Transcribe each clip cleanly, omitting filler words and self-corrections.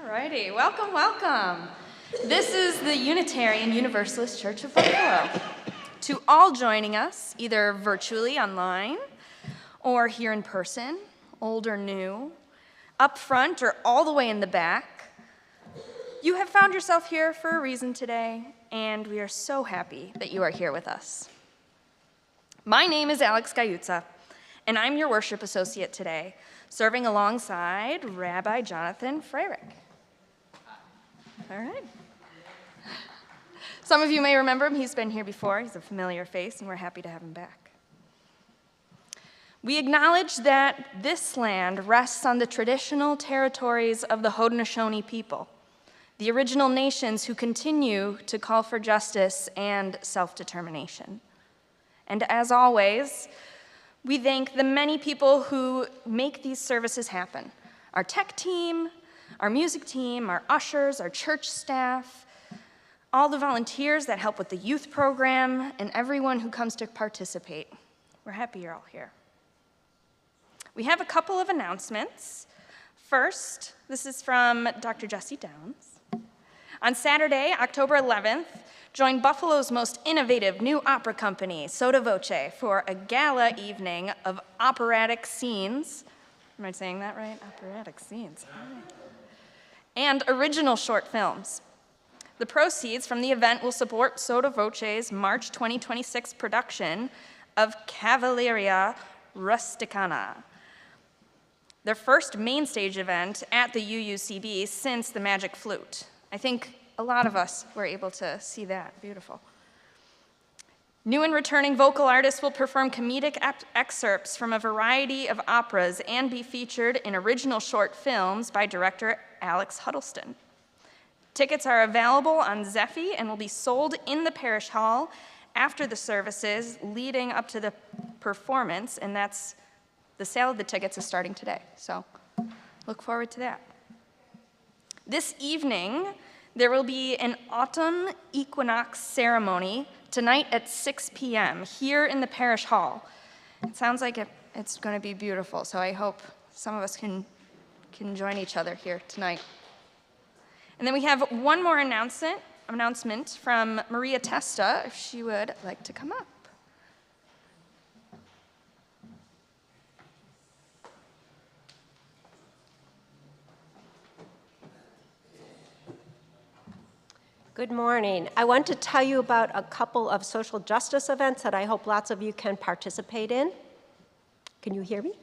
Alrighty, welcome, welcome. This is the Unitarian Universalist Church of Buffalo. To all joining us, either virtually online or here in person, old or new, up front or all the way in the back, you have found yourself here for a reason today, and we are so happy that you are here with us. My name is Alex Gaiutza, and I'm your worship associate today, serving alongside Rabbi Jonathan Freirich. All right. Some of you may remember him. He's been here before. He's a familiar face, and we're happy to have him back. We acknowledge that this land rests on the traditional territories of the Haudenosaunee people, the original nations who continue to call for justice and self-determination. And as always, we thank the many people who make these services happen. Our tech team, our music team, our ushers, our church staff, all the volunteers that help with the youth program, and everyone who comes to participate. We're happy you're all here. We have a couple of announcements. First, this is from Dr. Jesse Downs. On Saturday, October 11th, join Buffalo's most innovative new opera company, Sotto Voce, for a gala evening of operatic scenes. Am I saying that right? Operatic scenes. And original short films. The proceeds from the event will support Sotto Voce's March 2026 production of Cavalleria Rusticana, their first main stage event at the UUCB since the Magic Flute. I think a lot of us were able to see that. Beautiful. New and returning vocal artists will perform comedic excerpts from a variety of operas and be featured in original short films by director Alex Huddleston. Tickets are available on Zephy and will be sold in the parish hall after the services leading up to the performance, and the sale of the tickets is starting today, so look forward to that. This evening, there will be an autumn equinox ceremony tonight at 6 p.m. here in the parish hall. It sounds like it's going to be beautiful, so I hope some of us can join each other here tonight. And then we have one more announcement from Maria Testa, if she would like to come up. Good morning. I want to tell you about a couple of social justice events that I hope lots of you can participate in. Can you hear me?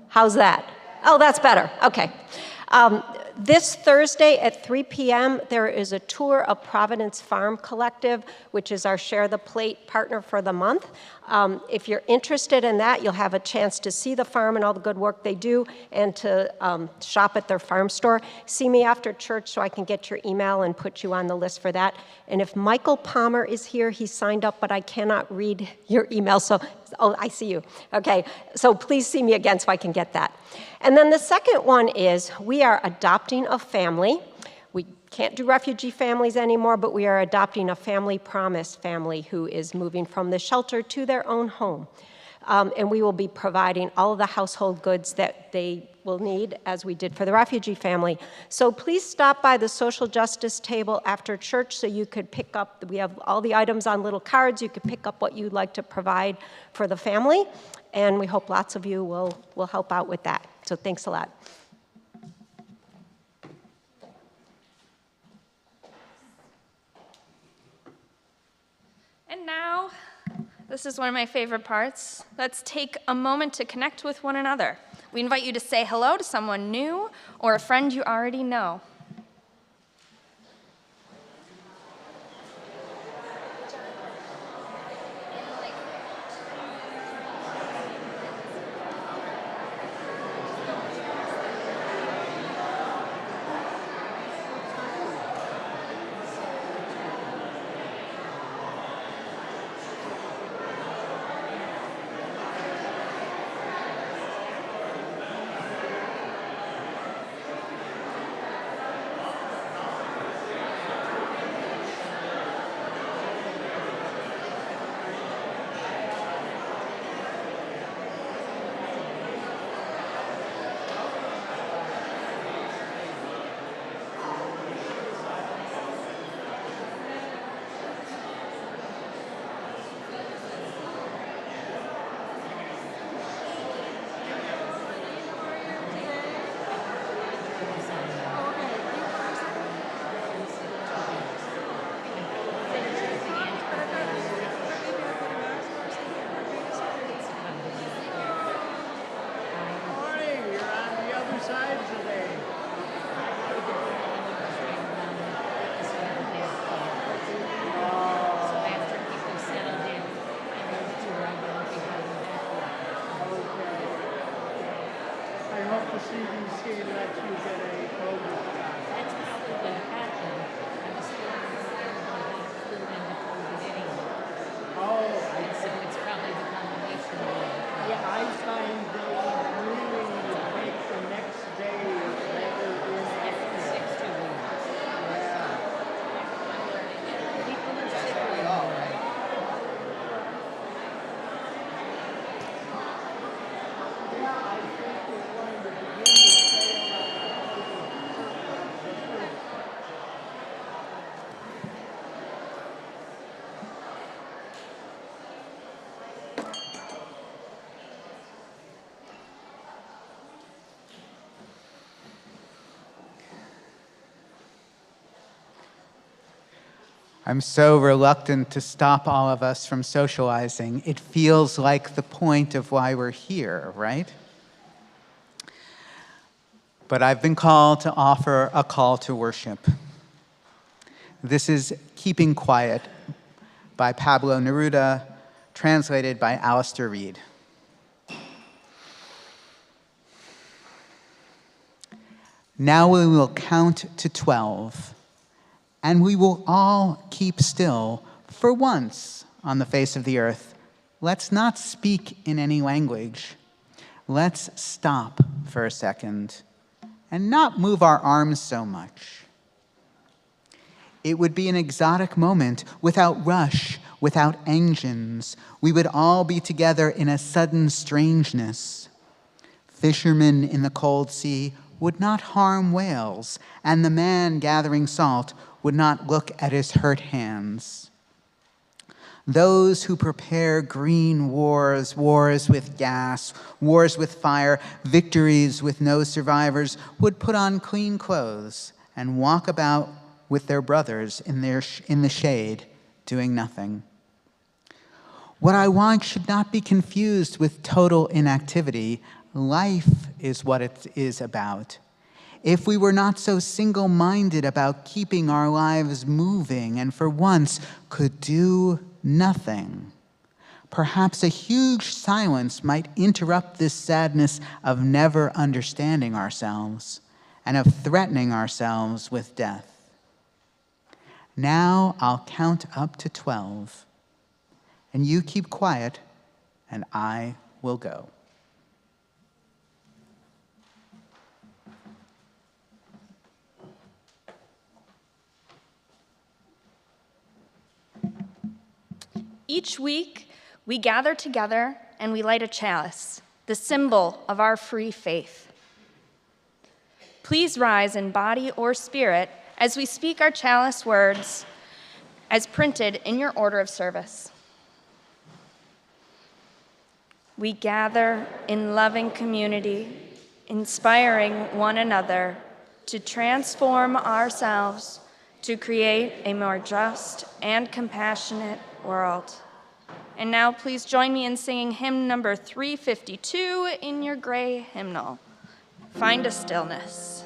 How's that? Oh, that's better. Okay. This Thursday at 3 p.m., there is a tour of Providence Farm Collective, which is our Share the Plate partner for the month. If you're interested in that, you'll have a chance to see the farm and all the good work they do and to shop at their farm store. See me after church so I can get your email and put you on the list for that. And if Michael Palmer is here, he signed up, but I cannot read your email, so, oh, I see you. Okay, so please see me again so I can get that. And then the second one is we are adopting a family. We can't do refugee families anymore, but we are adopting a family promise family who is moving from the shelter to their own home. And we will be providing all of the household goods that they will need, as we did for the refugee family. So please stop by the social justice table after church so you could pick up, we have all the items on little cards, you could pick up what you'd like to provide for the family, and we hope lots of you will help out with that. So thanks a lot. And now, this is one of my favorite parts. Let's take a moment to connect with one another. We invite you to say hello to someone new or a friend you already know. I'm so reluctant to stop all of us from socializing. It feels like the point of why we're here, right? But I've been called to offer a call to worship. This is keeping quiet, by Pablo Neruda, translated by Alistair Reed. Now we will count to 12, and we will all keep still for once on the face of the earth. Let's not speak in any language. Let's stop for a second and not move our arms so much. It would be an exotic moment without rush, without engines. We would all be together in a sudden strangeness. Fishermen in the cold sea would not harm whales, and the man gathering salt would not look at his hurt hands. Those who prepare green wars, wars with gas, wars with fire, victories with no survivors, would put on clean clothes and walk about with their brothers in the shade, doing nothing. What I want should not be confused with total inactivity. Life is what it is about. If we were not so single-minded about keeping our lives moving and for once could do nothing, perhaps a huge silence might interrupt this sadness of never understanding ourselves and of threatening ourselves with death. Now I'll count up to 12, and you keep quiet, and I will go. Each week, we gather together and we light a chalice, the symbol of our free faith. Please rise in body or spirit as we speak our chalice words as printed in your order of service. We gather in loving community, inspiring one another to transform ourselves to create a more just and compassionate world. And now please join me in singing hymn number 352 in your gray hymnal, Find a Stillness.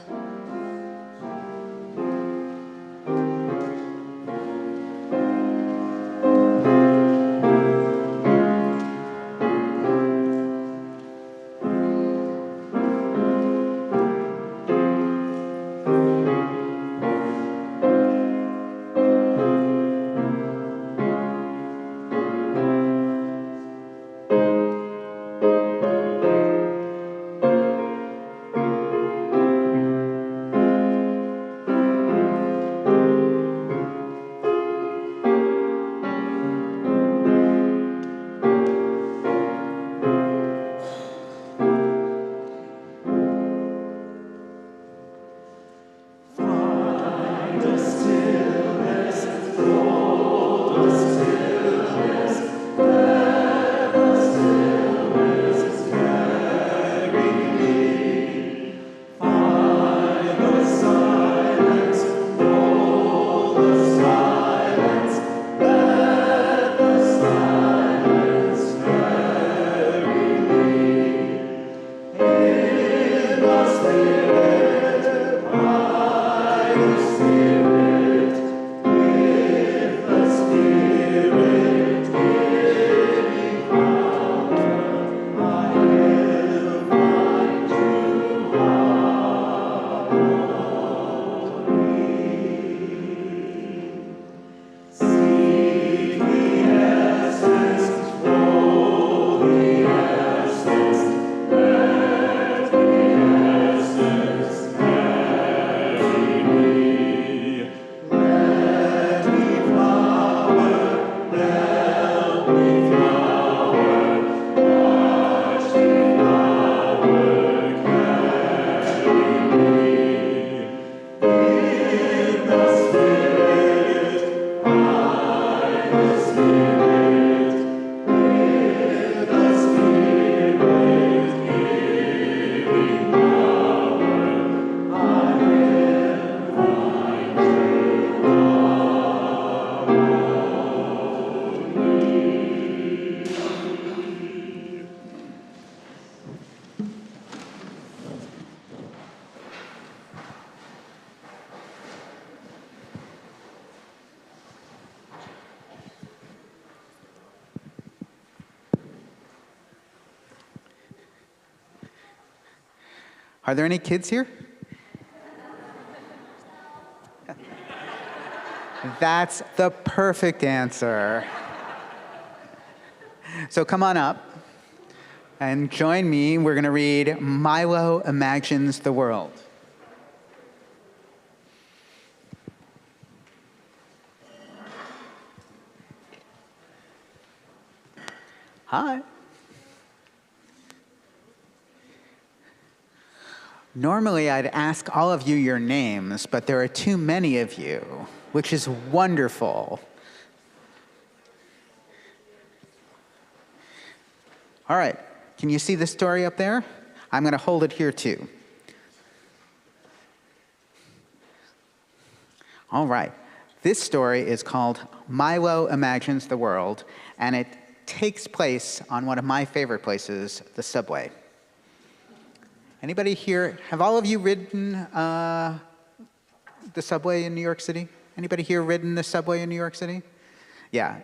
Are there any kids here? That's the perfect answer. So come on up and join me. We're going to read Milo Imagines the World. Hi. Normally, I'd ask all of you your names, but there are too many of you, which is wonderful. All right, can you see the story up there? I'm going to hold it here too. All right, this story is called Milo Imagines the World, and it takes place on one of my favorite places, the subway. Anybody here, have all of you ridden the subway in New York City? Anybody here ridden the subway in New York City? Yeah.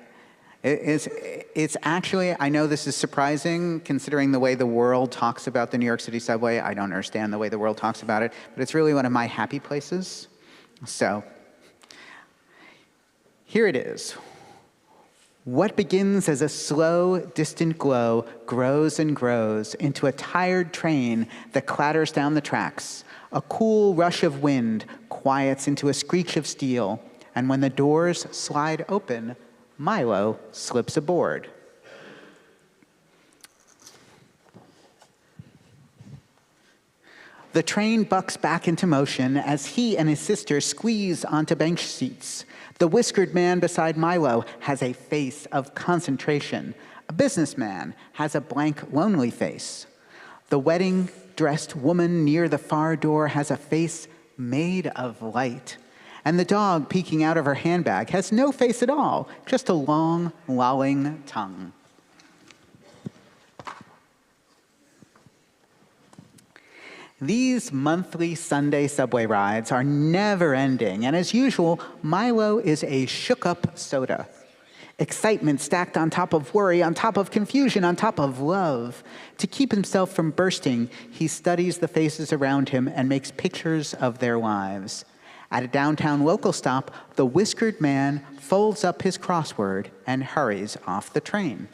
It's actually, I know this is surprising considering the way the world talks about the New York City subway. I don't understand the way the world talks about it, but it's really one of my happy places. So, here it is. What begins as a slow, distant glow grows and grows into a tired train that clatters down the tracks. A cool rush of wind quiets into a screech of steel, and when the doors slide open, Milo slips aboard. The train bucks back into motion as he and his sister squeeze onto bench seats. The whiskered man beside Milo has a face of concentration. A businessman has a blank, lonely face. The wedding-dressed woman near the far door has a face made of light. And the dog peeking out of her handbag has no face at all, just a long, lolling tongue. These monthly Sunday subway rides are never ending, and as usual, Milo is a shook-up soda. Excitement stacked on top of worry, on top of confusion, on top of love. To keep himself from bursting, he studies the faces around him and makes pictures of their lives. At a downtown local stop, the whiskered man folds up his crossword and hurries off the train.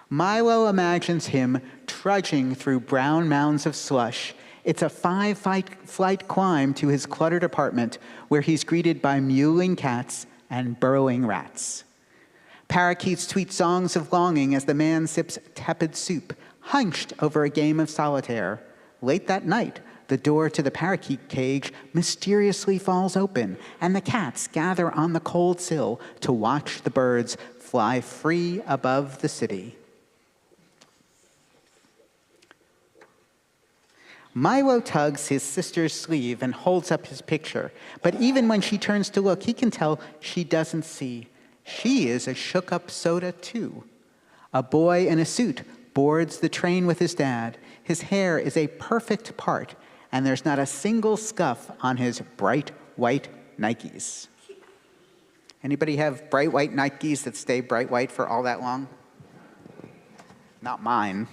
Milo imagines him trudging through brown mounds of slush. It's a 5-flight climb to his cluttered apartment where he's greeted by mewling cats and burrowing rats. Parakeets tweet songs of longing as the man sips tepid soup, hunched over a game of solitaire. Late that night, the door to the parakeet cage mysteriously falls open, and the cats gather on the cold sill to watch the birds fly free above the city. Milo tugs his sister's sleeve and holds up his picture, but even when she turns to look, he can tell she doesn't see. She is a shook-up soda, too. A boy in a suit boards the train with his dad. His hair is a perfect part, and there's not a single scuff on his bright white Nikes. Anybody have bright white Nikes that stay bright white for all that long? Not mine.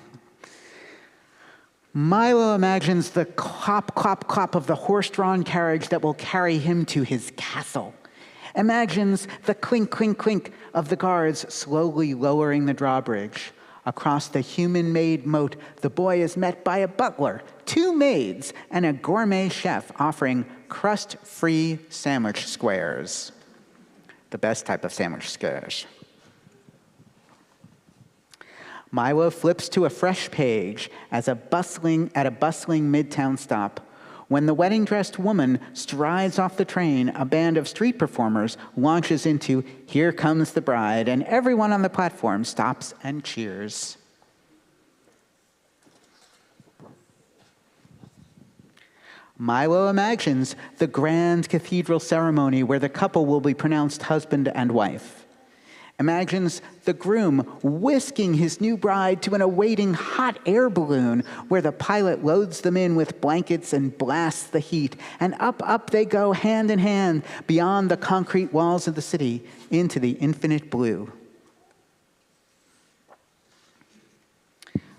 Milo imagines the clop, clop, clop of the horse-drawn carriage that will carry him to his castle. Imagines the clink, clink, clink of the guards slowly lowering the drawbridge. Across the human-made moat, the boy is met by a butler, 2 maids, and a gourmet chef offering crust-free sandwich squares. The best type of sandwich squares. Milo flips to a fresh page at a bustling midtown stop. When the wedding-dressed woman strides off the train, a band of street performers launches into Here Comes the Bride, and everyone on the platform stops and cheers. Milo imagines the grand cathedral ceremony where the couple will be pronounced husband and wife. Imagines the groom whisking his new bride to an awaiting hot air balloon where the pilot loads them in with blankets and blasts the heat. And up they go hand in hand beyond the concrete walls of the city into the infinite blue.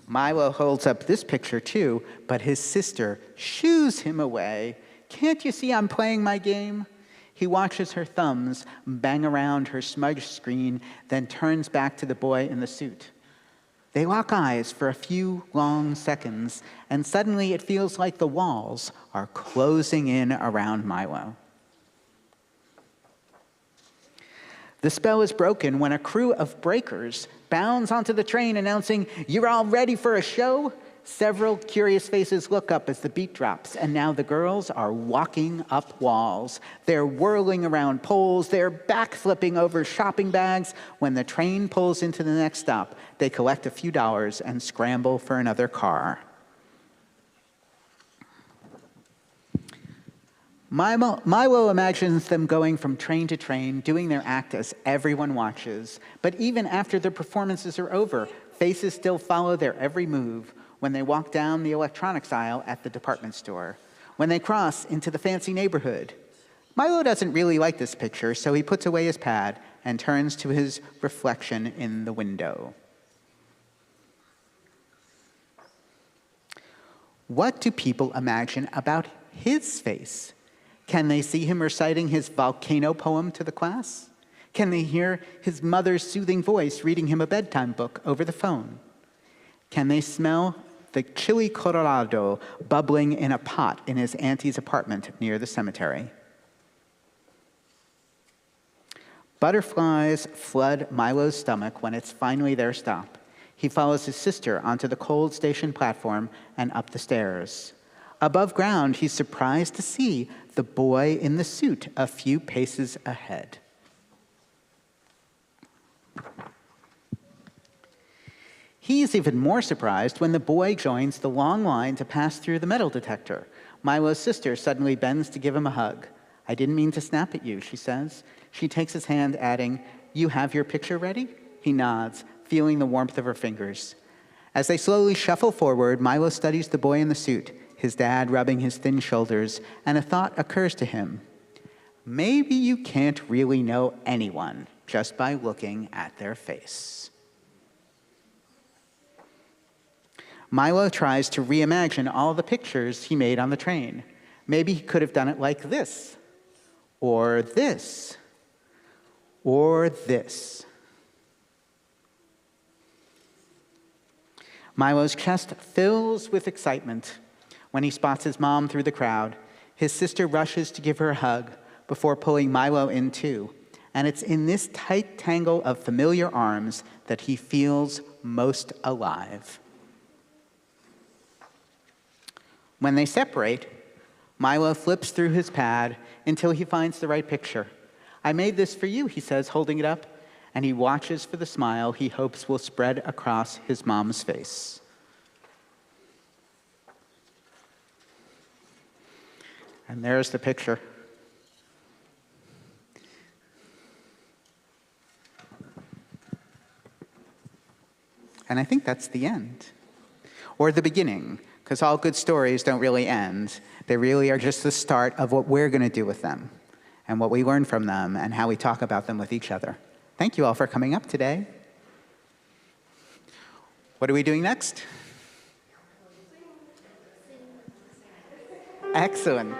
Milo holds up this picture too, but his sister shoos him away. Can't you see I'm playing my game? He watches her thumbs bang around her smudged screen, then turns back to the boy in the suit. They lock eyes for a few long seconds, and suddenly it feels like the walls are closing in around Milo. The spell is broken when a crew of breakers bounds onto the train announcing, "You're all ready for a show?" Several curious faces look up as the beat drops, and now the girls are walking up walls. They're whirling around poles, they're backflipping over shopping bags. When the train pulls into the next stop, they collect a few dollars and scramble for another car. Milo imagines them going from train to train, doing their act as everyone watches. But even after the performances are over, faces still follow their every move when they walk down the electronics aisle at the department store, when they cross into the fancy neighborhood. Milo doesn't really like this picture, so he puts away his pad and turns to his reflection in the window. What do people imagine about his face? Can they see him reciting his volcano poem to the class? Can they hear his mother's soothing voice reading him a bedtime book over the phone? Can they smell the chili colorado bubbling in a pot in his auntie's apartment near the cemetery? Butterflies flood Milo's stomach when it's finally their stop. He follows his sister onto the cold station platform and up the stairs. Above ground, he's surprised to see the boy in the suit a few paces ahead. He's even more surprised when the boy joins the long line to pass through the metal detector. Milo's sister suddenly bends to give him a hug. "I didn't mean to snap at you," she says. She takes his hand, adding, "You have your picture ready?" He nods, feeling the warmth of her fingers. As they slowly shuffle forward, Milo studies the boy in the suit, his dad rubbing his thin shoulders, and a thought occurs to him. Maybe you can't really know anyone just by looking at their face. Milo tries to reimagine all the pictures he made on the train. Maybe he could have done it like this, or this, or this. Milo's chest fills with excitement when he spots his mom through the crowd. His sister rushes to give her a hug before pulling Milo in too. And it's in this tight tangle of familiar arms that he feels most alive. When they separate, Milo flips through his pad until he finds the right picture. "I made this for you," he says, holding it up, and he watches for the smile he hopes will spread across his mom's face. And there's the picture. And I think that's the end. Or the beginning, because all good stories don't really end. They really are just the start of what we're going to do with them, and what we learn from them, and how we talk about them with each other. Thank you all for coming up today. What are we doing next? Excellent.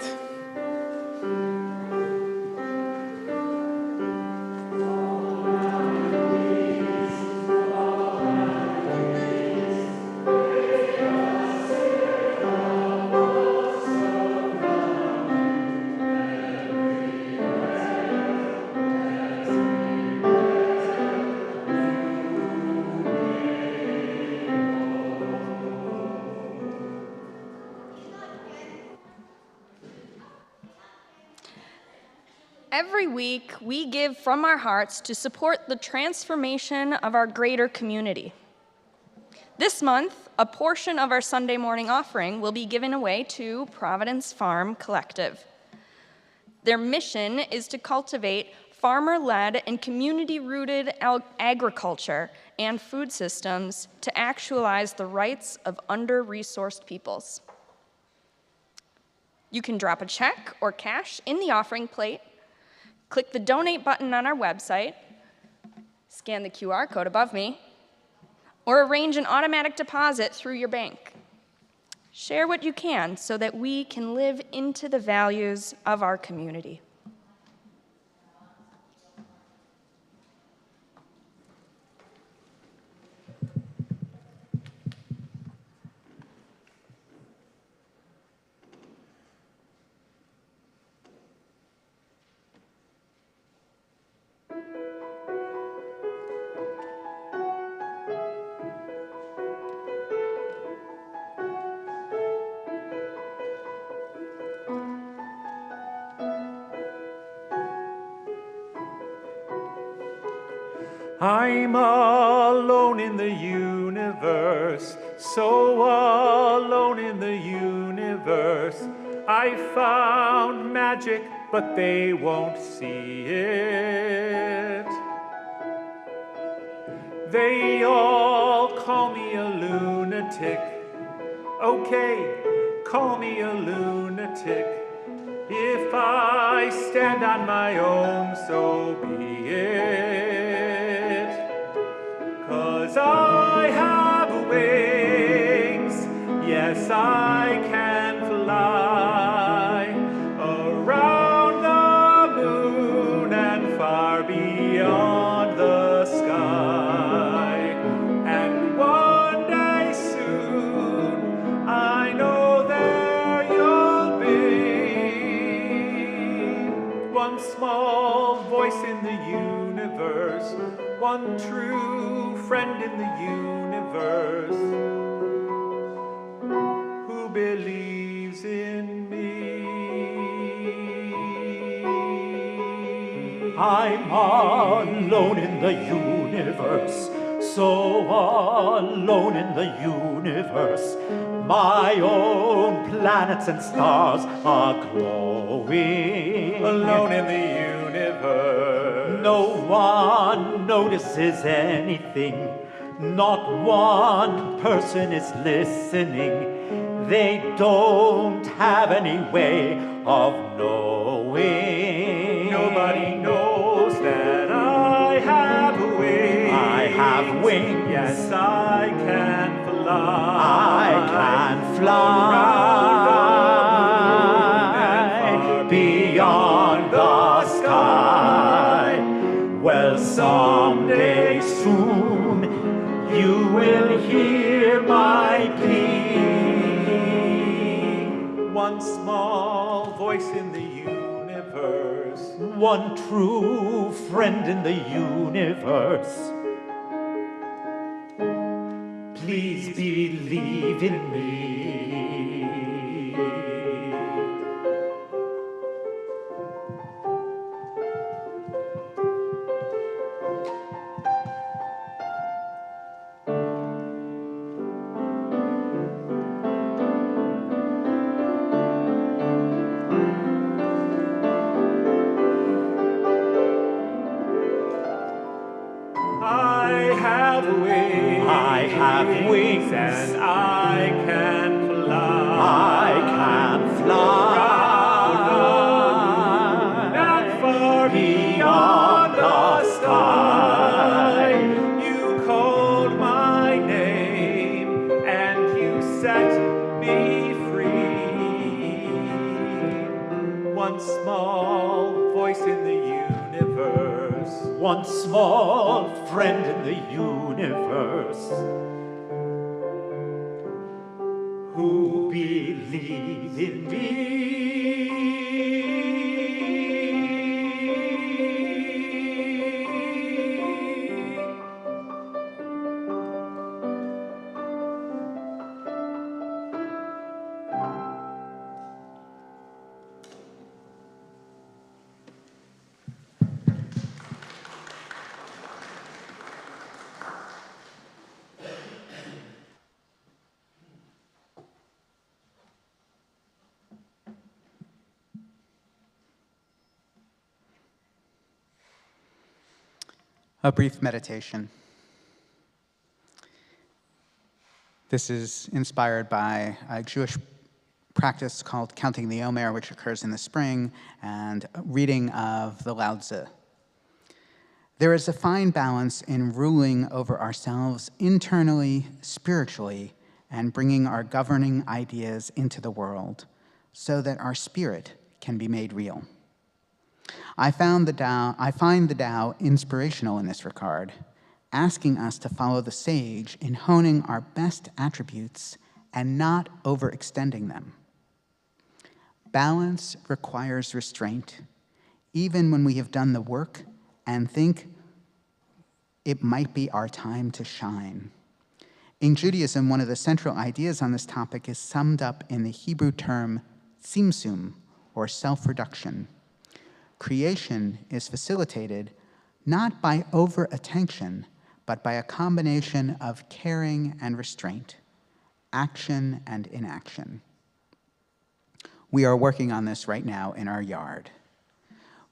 Every week, we give from our hearts to support the transformation of our greater community. This month, a portion of our Sunday morning offering will be given away to Providence Farm Collective. Their mission is to cultivate farmer-led and community-rooted agriculture and food systems to actualize the rights of under-resourced peoples. You can drop a check or cash in the offering plate, click the donate button on our website, scan the QR code above me, or arrange an automatic deposit through your bank. Share what you can so that we can live into the values of our community. I'm alone in the universe, so alone in the universe. I found magic, but they won't see it. They all call me a lunatic. Okay, call me a lunatic. If I stand on my own, so be it. 'Cause I have wings, yes, I can fly around the moon and far beyond the sky. And one day soon, I know there you'll be. One small voice in the universe, one true friend in the universe, who believes in me. I'm alone in the universe, so alone in the universe. My own planets and stars are glowing. Alone in the universe. No one notices anything. Not one person is listening. They don't have any way of knowing. Nobody knows that I have wings. I have wings. Yes, I can fly. I can fly beyond the sky. Well, someday soon you will hear my plea. One small voice in the universe, one true friend in the universe. Please believe in me. I have wings. I have wings. And I can fly. I can fly Not far beyond the sky. You called my name and you set me free. One small voice in the universe, one small friend in the universe, who believe in me. A brief meditation. This is inspired by a Jewish practice called counting the Omer, which occurs in the spring, and a reading of the Lao Tzu. There is a fine balance in ruling over ourselves internally, spiritually, and bringing our governing ideas into the world so that our spirit can be made real. I find the Tao inspirational in this regard, asking us to follow the sage in honing our best attributes and not overextending them. Balance requires restraint, even when we have done the work and think it might be our time to shine. In Judaism, one of the central ideas on this topic is summed up in the Hebrew term tzimtzum, or self-reduction. Creation is facilitated not by over-attention, but by a combination of caring and restraint, action and inaction. We are working on this right now in our yard.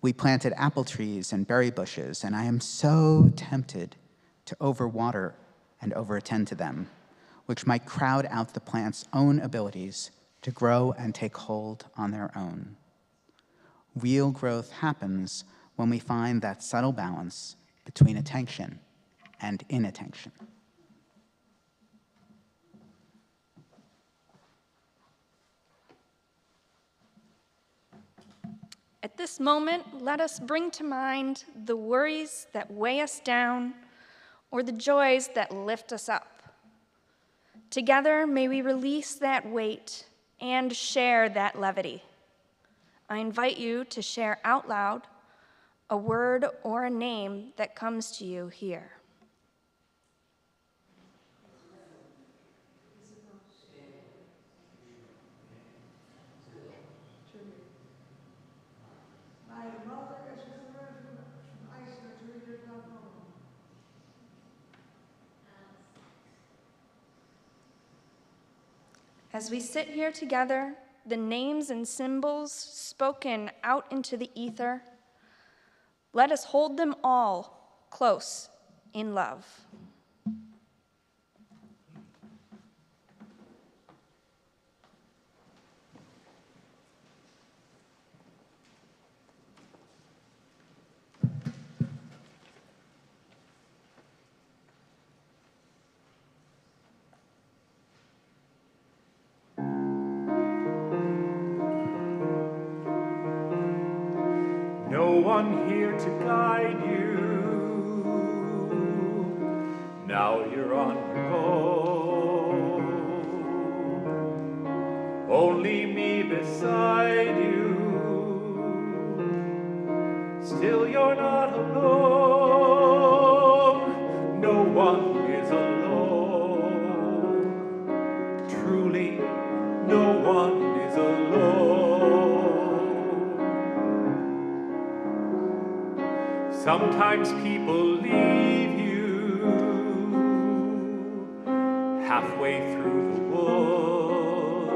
We planted apple trees and berry bushes, and I am so tempted to overwater and overattend to them, which might crowd out the plant's own abilities to grow and take hold on their own. Real growth happens when we find that subtle balance between attention and inattention. At this moment, let us bring to mind the worries that weigh us down or the joys that lift us up. Together, may we release that weight and share that levity. I invite you to share out loud a word or a name that comes to you here. As we sit here together, the names and symbols spoken out into the ether, let us hold them all close in love. No one here to guide you. Now you're on your own. Only me beside you. Still you're not alone. No one is alone. Truly, no one is alone. Sometimes people leave you halfway through the wood.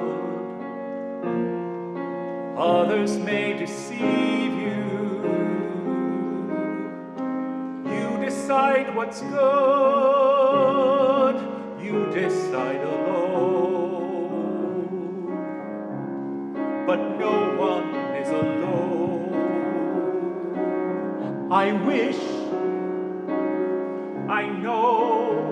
Others may deceive you. You decide what's good. You decide alone. But no one is alone. I wish, I know,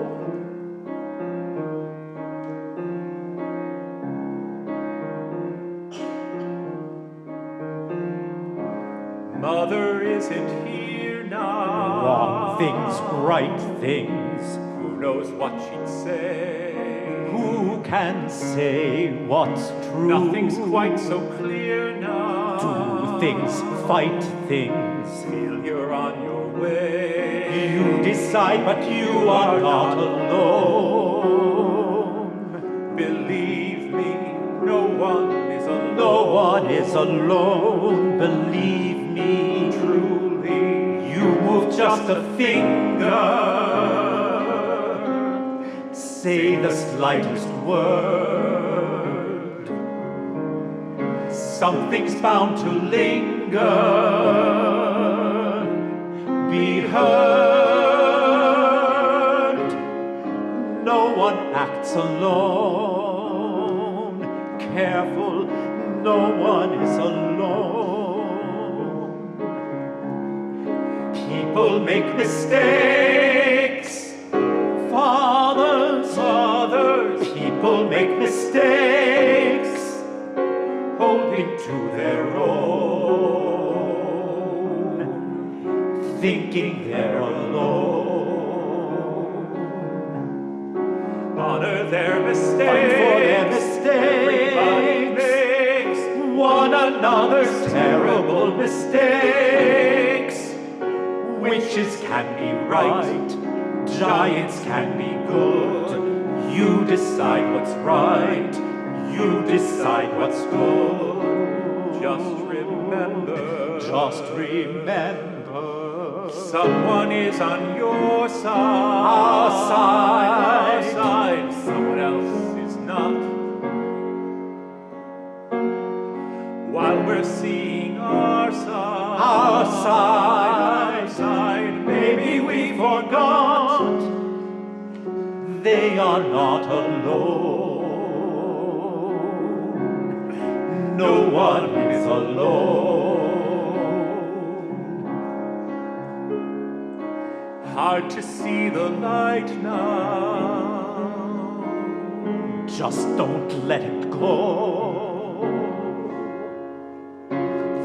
Mother isn't here now. wrong things, right things. Who knows what she'd say? Who can say what's true? Nothing's quite so clear now. Do things, fight things. Feel you're on your way. You decide, but you are not alone. Believe me, no one is alone. No one is alone, believe me. Truly, You move just a finger. Say the slightest word. Something's bound to linger. Be heard. No one acts alone. Careful, no one is alone. Keep People make mistakes. Fathers, people make mistakes, holding to their own, thinking they're alone. Honor their mistakes. Fight for their Everybody mistakes. makes One another's terrible mistakes. Witches can be right, giants can be good. You decide what's right, you decide what's good. Just remember. Someone is on your side. Our side. Our side. Someone else is not. While we're seeing our side. Our side. Maybe we forgot. They are not alone. No one is alone. Hard to see the light now. Just don't let it go.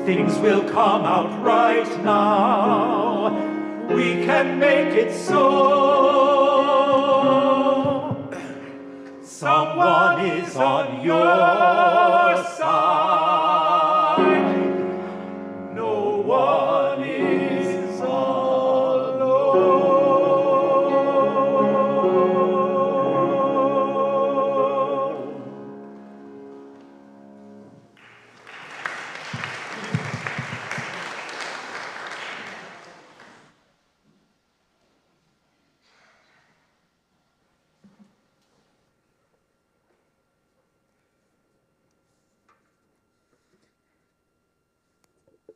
Things will come out right now. We can make it so. Someone is on your side. No one is alone.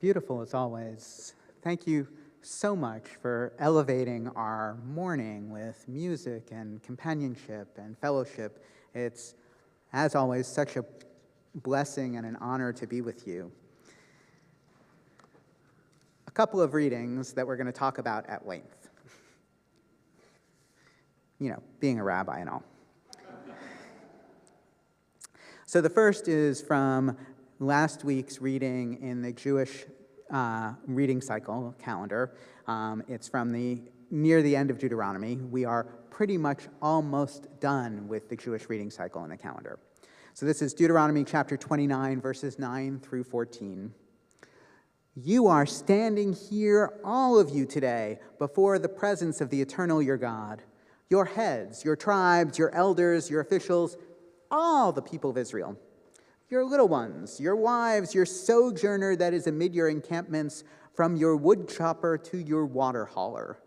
Beautiful as always. Thank you so much for elevating our morning with music and companionship and fellowship. It's, as always, such a blessing and an honor to be with you. A couple of readings that we're going to talk about at length. You know, being a rabbi and all. So the first is from last week's reading in the Jewish reading cycle calendar. It's from near the end of Deuteronomy. We are pretty much almost done with the Jewish reading cycle in the calendar. So this is Deuteronomy chapter 29, verses 9 through 14. You are standing here, all of you today, before the presence of the eternal your God. Your heads, your tribes, your elders, your officials, all the people of Israel. Your little ones, your wives, your sojourner that is amid your encampments, from your wood chopper to your water hauler.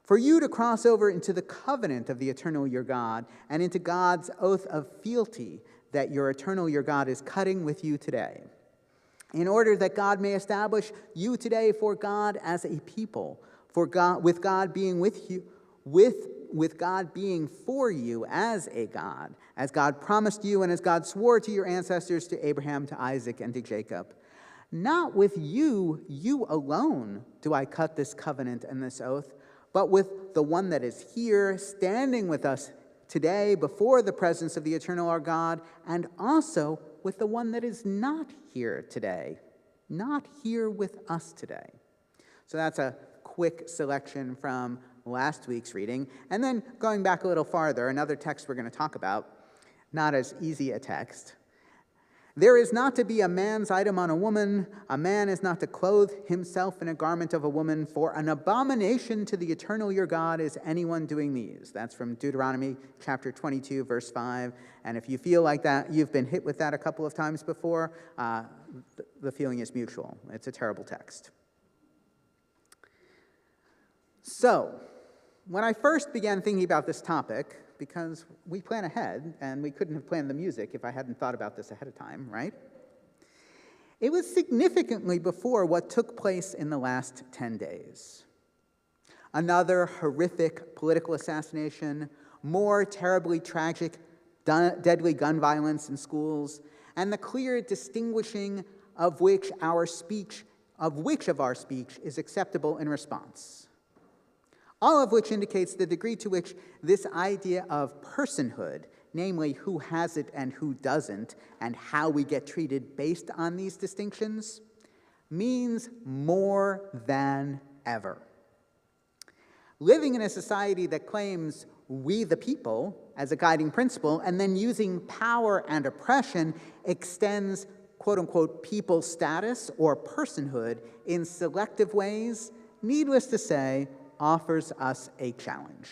For you to cross over into the covenant of the eternal your God, and into God's oath of fealty that your eternal your God is cutting with you today, in order that God may establish you today for God as a people, for God, with God being with you, with God being for you as a God, as God promised you and as God swore to your ancestors, to Abraham, to Isaac, and to Jacob. Not with you alone do I cut this covenant and this oath, but with the one that is here, standing with us today before the presence of the eternal our God, and also with the one that is not here today, not here with us today. So that's a quick selection from last week's reading. And then going back a little farther, another text we're going to talk about, not as easy a text. There is not to be a man's item on a woman. A man is not to clothe himself in a garment of a woman, for an abomination to the eternal your God is anyone doing these. That's from Deuteronomy chapter 22, verse 5. And if you feel like that, you've been hit with that a couple of times before, the feeling is mutual. It's a terrible text. So, when I first began thinking about this topic, because we plan ahead, and we couldn't have planned the music if I hadn't thought about this ahead of time, right? It was significantly before what took place in the last 10 days. Another horrific political assassination, more terribly tragic, deadly gun violence in schools, and the clear distinguishing of which of our speech is acceptable in response. all of which indicates the degree to which this idea of personhood, namely who has it and who doesn't, and how we get treated based on these distinctions, means more than ever. Living in a society that claims we the people as a guiding principle, and then using power and oppression extends quote-unquote people status or personhood in selective ways, needless to say, offers us a challenge.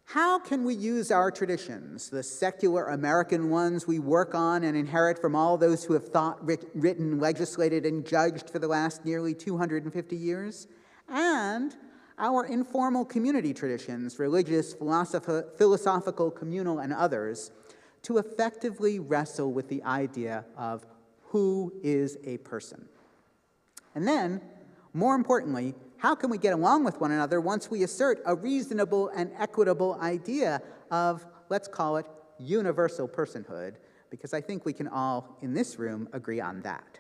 How can we use our traditions, the secular American ones we work on and inherit from all those who have thought, written, legislated, and judged for the last nearly 250 years, and our informal community traditions, religious, philosophical, communal, and others, to effectively wrestle with the idea of who is a person? And then, more importantly, how can we get along with one another once we assert a reasonable and equitable idea of, let's call it, universal personhood? Because I think we can all, in this room, agree on that.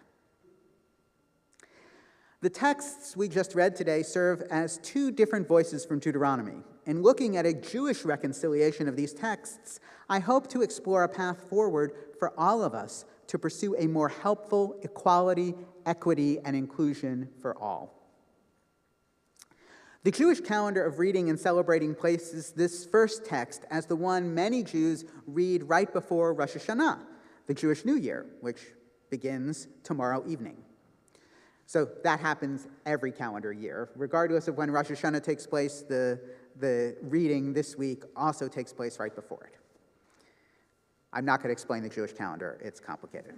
The texts we just read today serve as two different voices from Deuteronomy. In looking at a Jewish reconciliation of these texts, I hope to explore a path forward for all of us to pursue a more helpful equality, equity, and inclusion for all. The Jewish calendar of reading and celebrating places this first text as the one many Jews read right before Rosh Hashanah, the Jewish New Year, which begins tomorrow evening. So that happens every calendar year. Regardless of when Rosh Hashanah takes place, the reading this week also takes place right before it. I'm not going to explain the Jewish calendar. It's complicated.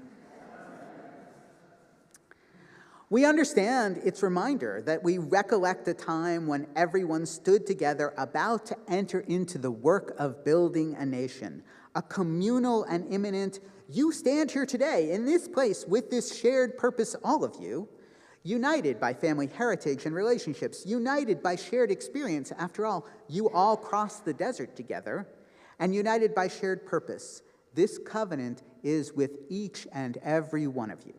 We understand its reminder that we recollect a time when everyone stood together about to enter into the work of building a nation, a communal and imminent, you stand here today in this place with this shared purpose, all of you, united by family heritage and relationships, united by shared experience. After all, you all crossed the desert together, and united by shared purpose. This covenant is with each and every one of you.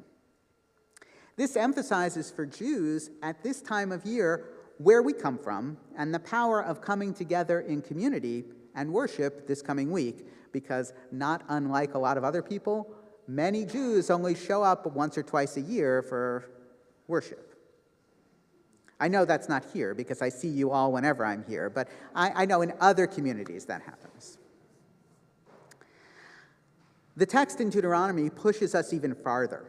This emphasizes for Jews at this time of year where we come from and the power of coming together in community and worship this coming week, because not unlike a lot of other people, many Jews only show up once or twice a year for worship. I know that's not here because I see you all whenever I'm here, but I know in other communities that happens. The text in Deuteronomy pushes us even farther.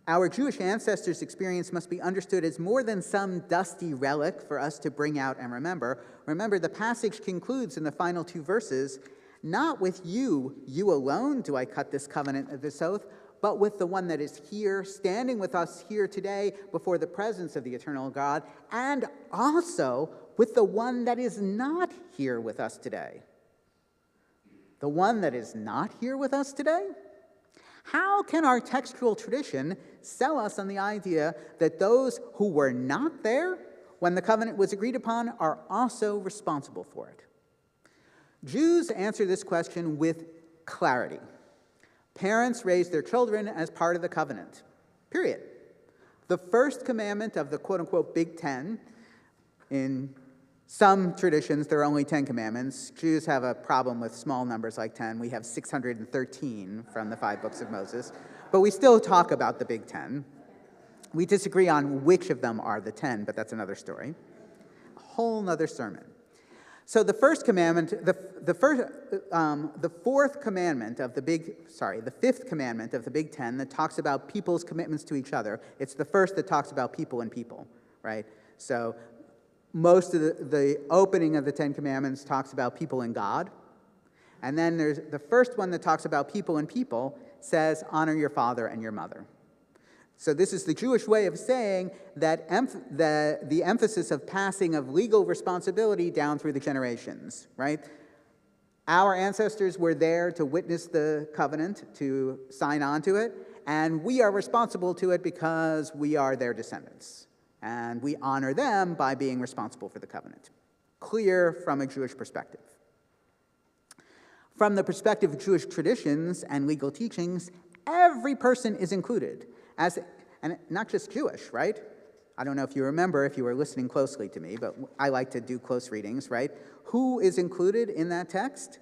Our Jewish ancestors' experience must be understood as more than some dusty relic for us to bring out and remember. Remember, the passage concludes in the final two verses, not with you alone do I cut this covenant of this oath, but with the one that is here, standing with us here today before the presence of the eternal God, and also with the one that is not here with us today. The one that is not here with us today? How can our textual tradition sell us on the idea that those who were not there when the covenant was agreed upon are also responsible for it? Jews answer this question with clarity. Parents raise their children as part of the covenant, period. The first commandment of the quote-unquote Big Ten, in some traditions, there are only 10 commandments. Jews have a problem with small numbers like 10. We have 613 from the 5 books of Moses. But we still talk about the Big Ten. We disagree on which of them are the 10, but that's another story. A whole nother sermon. So the first commandment, the fifth commandment of the Big Ten that talks about people's commitments to each other. It's the first that talks about people and people, right? So most of the opening of the Ten Commandments talks about people and God. And then there's the first one that talks about people and people says, honor your father and your mother. So this is the Jewish way of saying that the emphasis of passing of legal responsibility down through the generations, right? Our ancestors were there to witness the covenant, to sign on to it, and we are responsible to it because we are their descendants. And we honor them by being responsible for the covenant. Clear from a Jewish perspective. From the perspective of Jewish traditions and legal teachings, every person is included, and not just Jewish, right? I don't know if you remember, if you were listening closely to me, but I like to do close readings, right? Who is included in that text?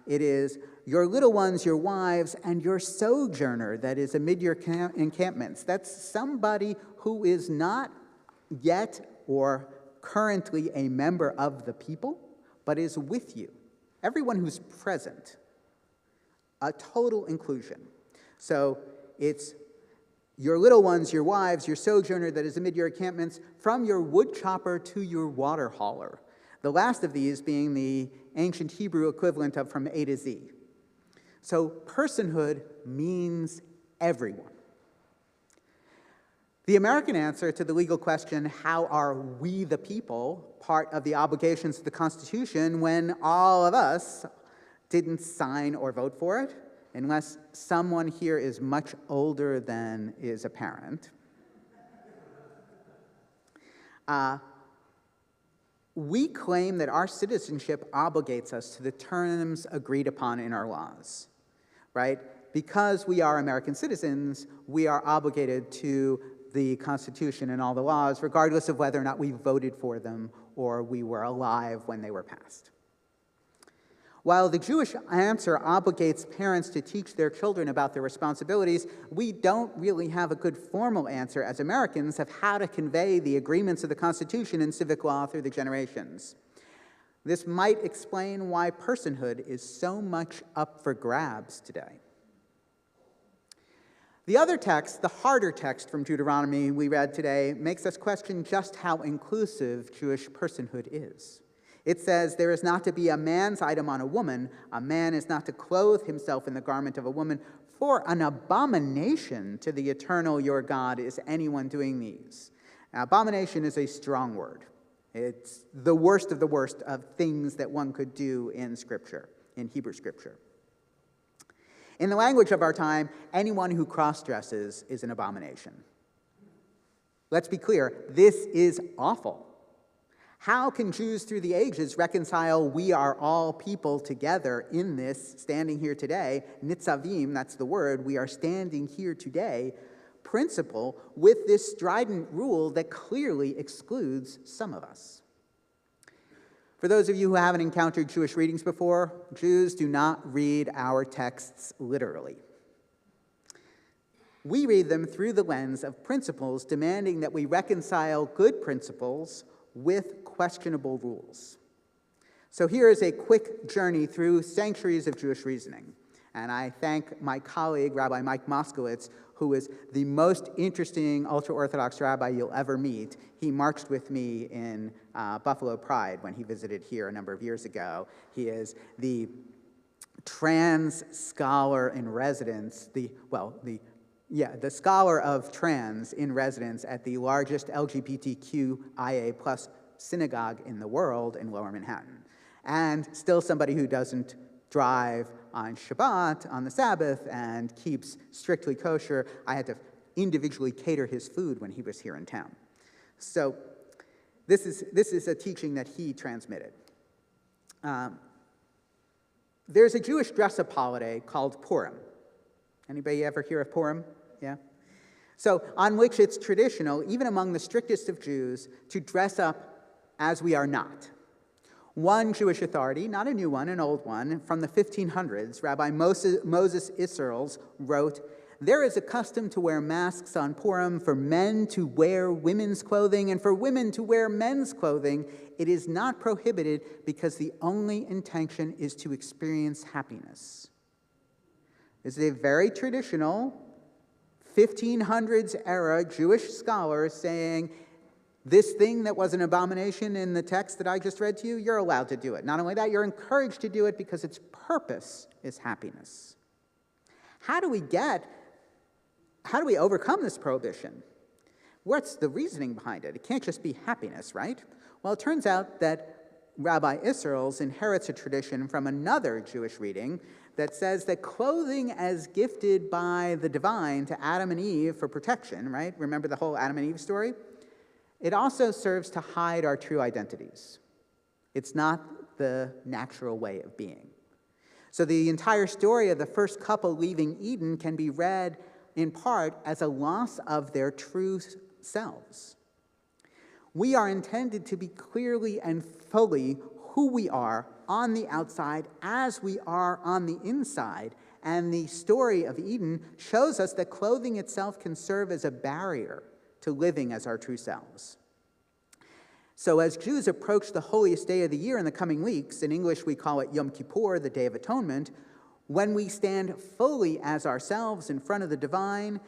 It is your little ones, your wives, and your sojourner that is amid your encampments. That's somebody who is not yet or currently a member of the people, but is with you. Everyone who's present. A total inclusion. So it's your little ones, your wives, your sojourner that is amid your encampments, from your wood chopper to your water hauler. The last of these being the ancient Hebrew equivalent of from A to Z. So personhood means everyone. The American answer to the legal question, how are we the people, part of the obligations of the Constitution when all of us didn't sign or vote for it, unless someone here is much older than is apparent. We claim that our citizenship obligates us to the terms agreed upon in our laws, right? Because we are American citizens, we are obligated to the Constitution and all the laws, regardless of whether or not we voted for them or we were alive when they were passed. While the Jewish answer obligates parents to teach their children about their responsibilities, we don't really have a good formal answer as Americans of how to convey the agreements of the Constitution and civic law through the generations. This might explain why personhood is so much up for grabs today. The other text, the harder text from Deuteronomy we read today, makes us question just how inclusive Jewish personhood is. It says, there is not to be a man's item on a woman. A man is not to clothe himself in the garment of a woman. For an abomination to the eternal your God is anyone doing these. Now, abomination is a strong word. It's the worst of things that one could do in Scripture, in Hebrew Scripture. In the language of our time, anyone who cross-dresses is an abomination. Let's be clear, this is awful. How can Jews through the ages reconcile we are all people together in this, standing here today, nitzavim, that's the word, we are standing here today, principle with this strident rule that clearly excludes some of us? For those of you who haven't encountered Jewish readings before, Jews do not read our texts literally. We read them through the lens of principles demanding that we reconcile good principles with questionable rules. So here is a quick journey through centuries of Jewish reasoning. And I thank my colleague, Rabbi Mike Moskowitz, who is the most interesting ultra-Orthodox rabbi you'll ever meet. He marched with me in Buffalo Pride when he visited here a number of years ago. He is the trans scholar in residence, the scholar of trans in residence at the largest LGBTQIA plus synagogue in the world in Lower Manhattan. And still somebody who doesn't drive on Shabbat, on the Sabbath, and keeps strictly kosher. I had to individually cater his food when he was here in town. So this is a teaching that he transmitted. There's a Jewish dress-up holiday called Purim. Anybody ever hear of Purim? Yeah? So on which it's traditional, even among the strictest of Jews, to dress up as we are not. One Jewish authority, not a new one, an old one, from the 1500s, Rabbi Moses Isserles wrote, "There is a custom to wear masks on Purim for men to wear women's clothing and for women to wear men's clothing. It is not prohibited because the only intention is to experience happiness." This is a very traditional 1500s era Jewish scholar saying, this thing that was an abomination in the text that I just read to you, you're allowed to do it. Not only that, you're encouraged to do it because its purpose is happiness. How do we overcome this prohibition? What's the reasoning behind it? It can't just be happiness, right? Well, it turns out that Rabbi Isserles inherits a tradition from another Jewish reading that says that clothing as gifted by the divine to Adam and Eve for protection, right? Remember the whole Adam and Eve story? It also serves to hide our true identities. It's not the natural way of being. So the entire story of the first couple leaving Eden can be read in part as a loss of their true selves. We are intended to be clearly and fully who we are on the outside as we are on the inside. And the story of Eden shows us that clothing itself can serve as a barrier to living as our true selves. So as Jews approach the holiest day of the year in the coming weeks, in English we call it Yom Kippur, the Day of Atonement, when we stand fully as ourselves in front of the divine,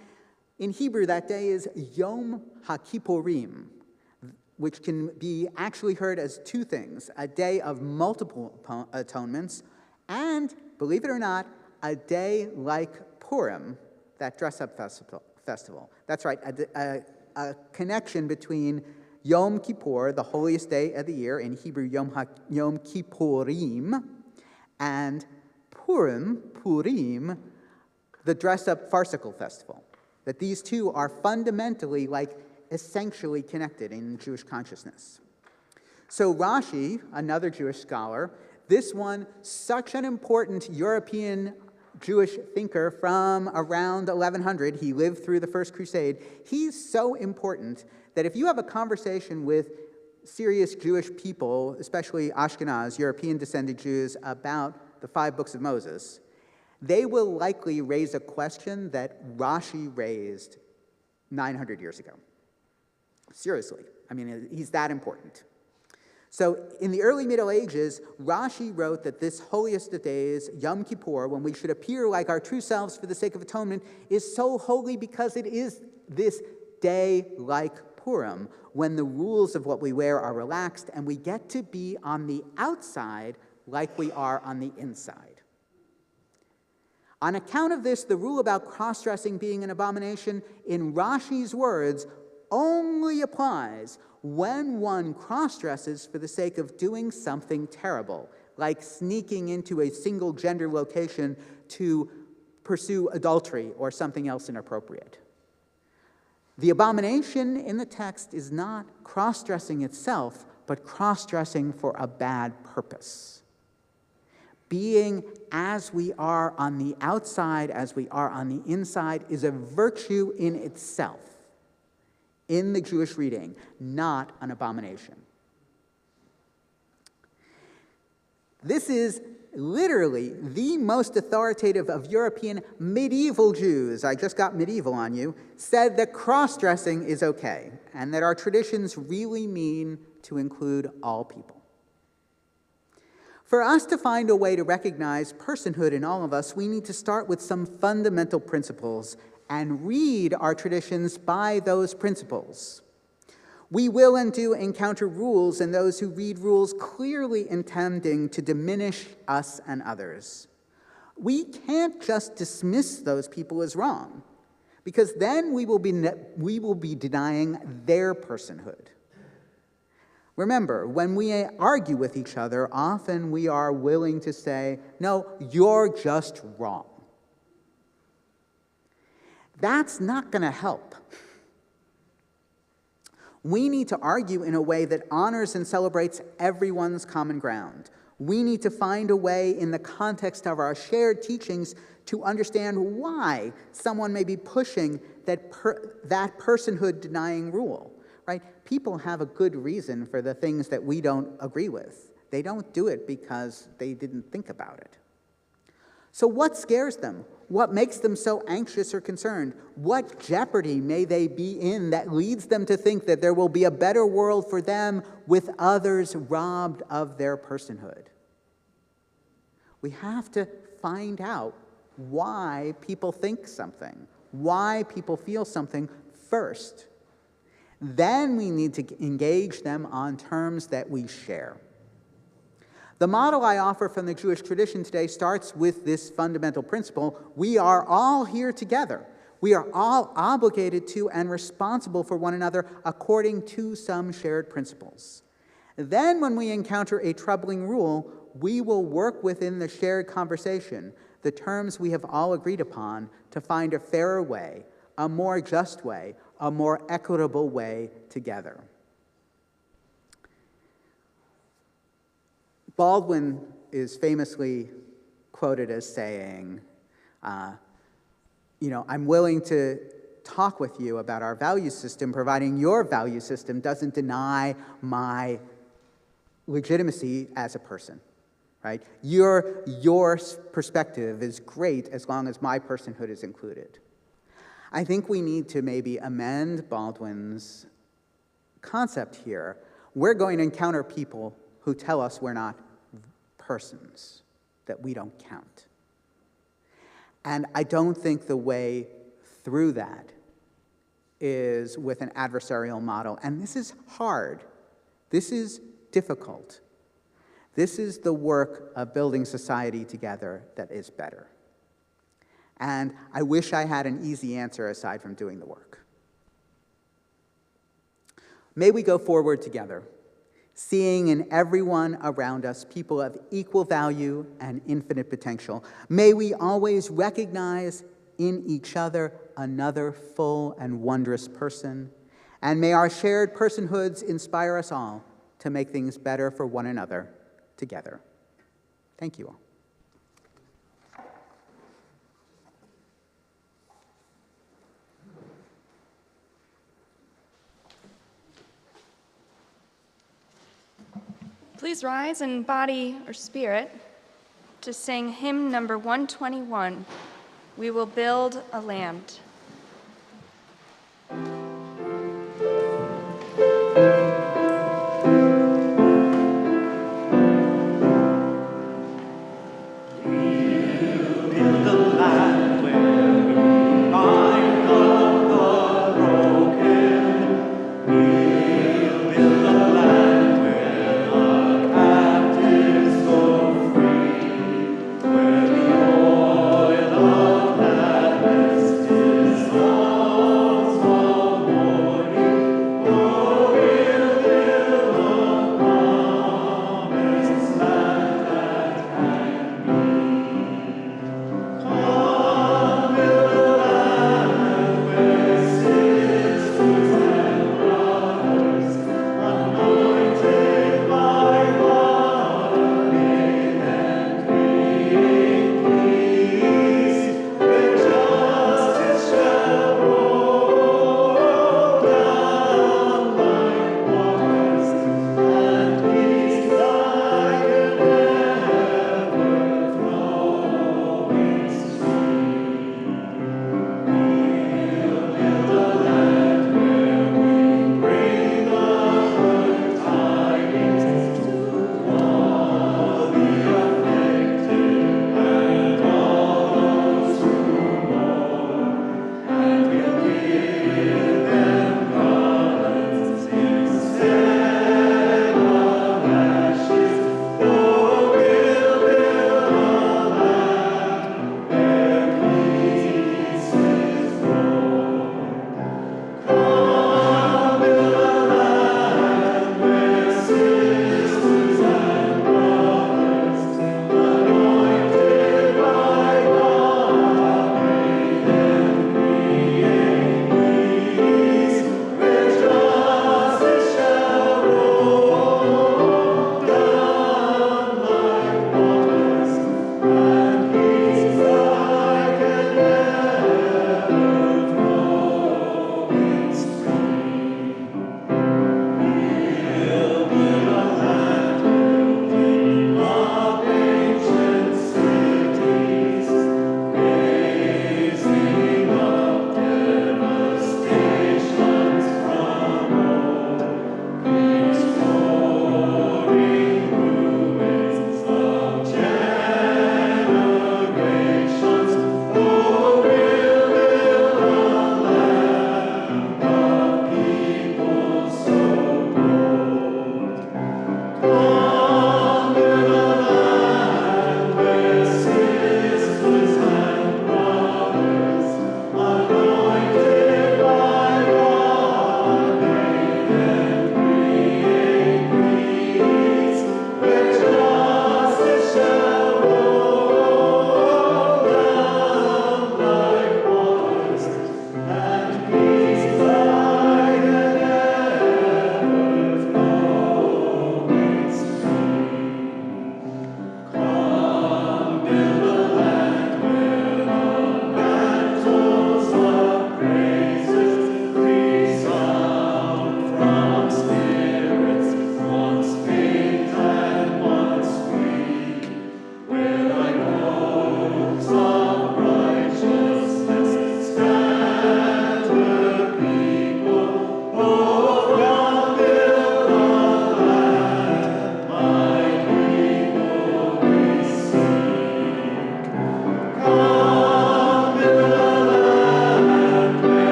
in Hebrew that day is Yom HaKippurim, which can be actually heard as two things: a day of multiple atonements, and, believe it or not, a day like Purim, that dress-up festival. That's right, a connection between Yom Kippur, the holiest day of the year, in Hebrew Yom Kippurim, and Purim, the dress-up farcical festival. That these two are fundamentally, essentially connected in Jewish consciousness. So Rashi, another Jewish scholar, this one, such an important European Jewish thinker from around 1100, he lived through the First Crusade, he's so important that if you have a conversation with serious Jewish people, especially Ashkenaz, European-descended Jews, about the 5 books of Moses, they will likely raise a question that Rashi raised 900 years ago. Seriously. I mean, he's that important. So in the early Middle Ages, Rashi wrote that this holiest of days, Yom Kippur, when we should appear like our true selves for the sake of atonement, is so holy because it is this day like Purim, when the rules of what we wear are relaxed and we get to be on the outside like we are on the inside. On account of this, the rule about cross-dressing being an abomination, in Rashi's words, only applies when one cross-dresses for the sake of doing something terrible, like sneaking into a single-gender location to pursue adultery or something else inappropriate. The abomination in the text is not cross-dressing itself, but cross-dressing for a bad purpose. Being as we are on the outside, as we are on the inside, is a virtue in itself, in the Jewish reading, not an abomination. This is literally the most authoritative of European medieval Jews, I just got medieval on you, said that cross-dressing is okay, and that our traditions really mean to include all people. For us to find a way to recognize personhood in all of us, we need to start with some fundamental principles and read our traditions by those principles. We will and do encounter rules and those who read rules clearly intending to diminish us and others. We can't just dismiss those people as wrong, because then we will be denying their personhood. Remember, when we argue with each other, often we are willing to say, no, you're just wrong. That's not going to help. We need to argue in a way that honors and celebrates everyone's common ground. We need to find a way in the context of our shared teachings to understand why someone may be pushing that personhood-denying rule. Right? People have a good reason for the things that we don't agree with. They don't do it because they didn't think about it. So what scares them? What makes them so anxious or concerned? What jeopardy may they be in that leads them to think that there will be a better world for them with others robbed of their personhood? We have to find out why people think something, why people feel something first. Then we need to engage them on terms that we share. The model I offer from the Jewish tradition today starts with this fundamental principle: we are all here together. We are all obligated to and responsible for one another according to some shared principles. Then when we encounter a troubling rule, we will work within the shared conversation, the terms we have all agreed upon, to find a fairer way, a more just way, a more equitable way together. Baldwin is famously quoted as saying, I'm willing to talk with you about our value system, providing your value system doesn't deny my legitimacy as a person, right? Your perspective is great as long as my personhood is included. I think we need to maybe amend Baldwin's concept here. We're going to encounter people who tell us we're not persons, that we don't count. And I don't think the way through that is with an adversarial model. And this is hard. This is difficult. This is the work of building society together that is better. And I wish I had an easy answer aside from doing the work. May we go forward together, seeing in everyone around us people of equal value and infinite potential. May we always recognize in each other another full and wondrous person. And may our shared personhoods inspire us all to make things better for one another together. Thank you all. Please rise in body or spirit to sing hymn number 121, We Will Build a Land. Where the oil of gladness is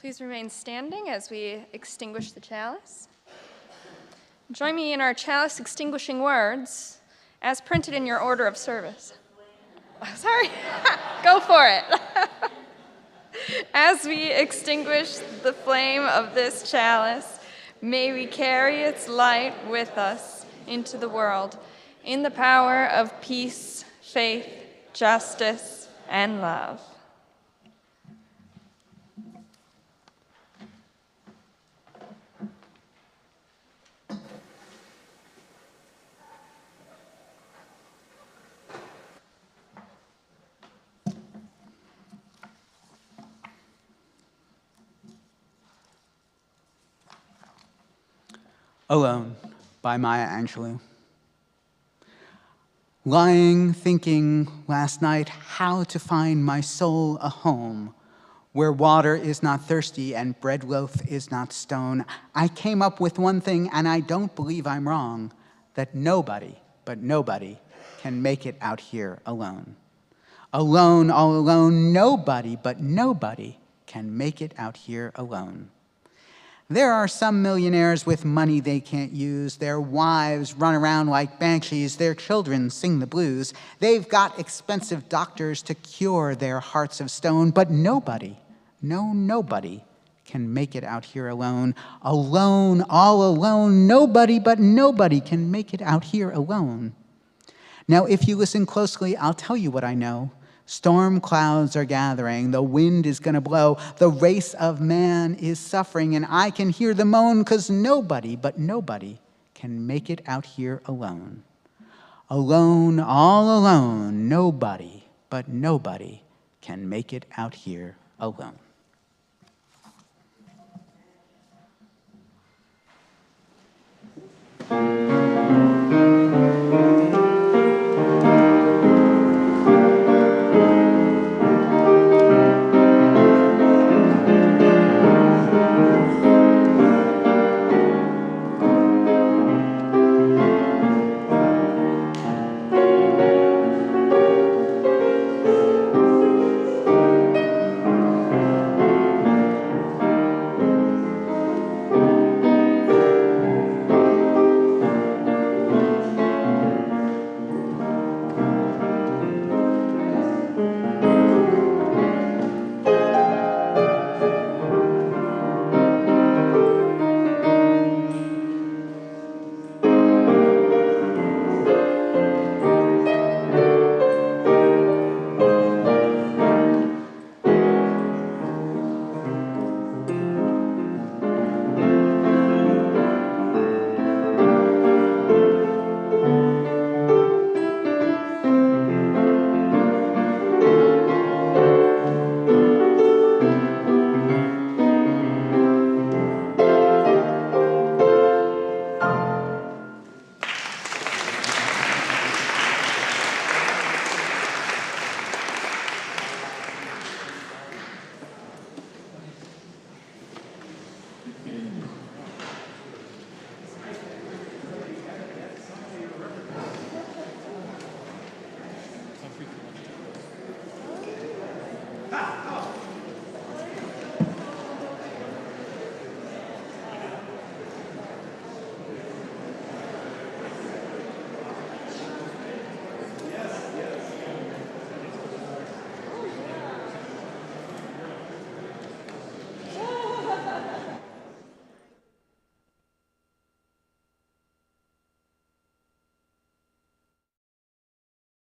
Please remain standing as we extinguish the chalice. Join me in our chalice extinguishing words as printed in your order of service. Oh, sorry, go for it. As we extinguish the flame of this chalice, may we carry its light with us into the world in the power of peace, faith, justice, and love. Alone by Maya Angelou. Lying, thinking last night how to find my soul a home where water is not thirsty and bread loaf is not stone, I came up with one thing, and I don't believe I'm wrong, that nobody, but nobody, can make it out here alone. Alone, all alone, nobody, but nobody can make it out here alone. There are some millionaires with money they can't use. Their wives run around like banshees. Their children sing the blues. They've got expensive doctors to cure their hearts of stone. But nobody, no, nobody can make it out here alone. Alone, all alone, nobody but nobody can make it out here alone. Now, if you listen closely, I'll tell you what I know. Storm clouds are gathering, the wind is gonna blow, the race of man is suffering, and I can hear the moan, 'cause nobody, but nobody, can make it out here alone. Alone, all alone, nobody, but nobody, can make it out here alone.